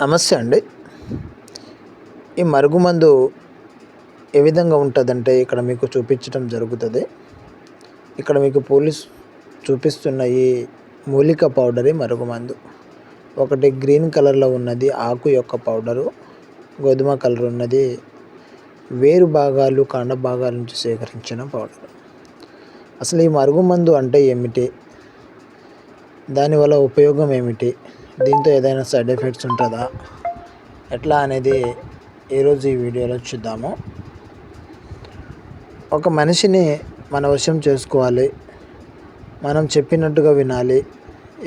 నమస్తే అండి. ఈ మరుగుమందు ఏ విధంగా ఉంటుందంటే ఇక్కడ మీకు చూపించడం జరుగుతుంది. ఇక్కడ మీకు పోలీస్ చూపిస్తున్న ఈ మూలిక పౌడరే మరుగుమందు. ఒకటి గ్రీన్ కలర్లో ఉన్నది ఆకు యొక్క పౌడరు, గోధుమ కలర్ ఉన్నది వేరు భాగాలు కాండ భాగాల నుంచి సేకరించిన పౌడర్. అసలు ఈ మరుగుమందు అంటే ఏమిటి, దానివల్ల ఉపయోగం ఏమిటి, దీంతో ఏదైనా సైడ్ ఎఫెక్ట్స్ ఉంటుందా, ఎట్లా అనేది ఈరోజు ఈ వీడియోలో చూద్దాము. ఒక మనిషిని మన వశం చేసుకోవాలి, మనం చెప్పినట్టుగా వినాలి.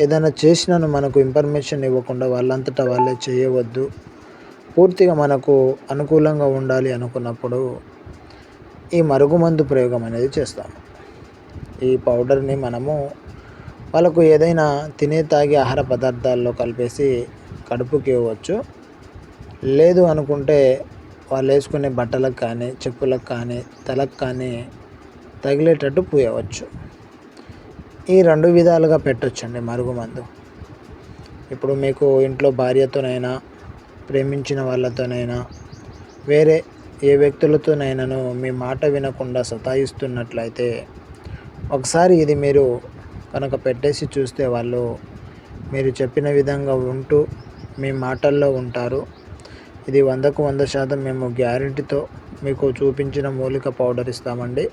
ఏదైనా చేసినాను మనకు ఇన్ఫర్మేషన్ ఇవ్వకుండా వాళ్ళంతటా వాళ్ళే చేయవద్దు, పూర్తిగా మనకు అనుకూలంగా ఉండాలి అనుకున్నప్పుడు ఈ మరుగుమందు ప్రయోగం అనేది చేస్తాము. ఈ పౌడర్ని మనము వాళ్ళకు ఏదైనా తినే తాగే ఆహార పదార్థాల్లో కలిపేసి కడుపుకి ఇవ్వచ్చు. లేదు అనుకుంటే వాళ్ళు వేసుకునే బట్టలకు కానీ, చెప్పులకు కానీ, తలకు కానీ తగిలేటట్టు పూయవచ్చు. ఈ 2 విధాలుగా పెట్టొచ్చండి మరుగుమందు. ఇప్పుడు మీకు ఇంట్లో భార్యతోనైనా, ప్రేమించిన వాళ్ళతోనైనా, వేరే ఏ వ్యక్తులతోనైనాను మీ మాట వినకుండా సతాయిస్తున్నట్లయితే ఒకసారి ఇది మీరు కనుక పెట్టేసి చూస్తే వాళ్ళు మీరు చెప్పిన విధంగా ఉంటూ మీ మాటల్లో ఉంటారు. ఇది 100% మేము గ్యారెంటీతో మీకు చూపించిన మూలిక పౌడర్ ఇస్తామండి.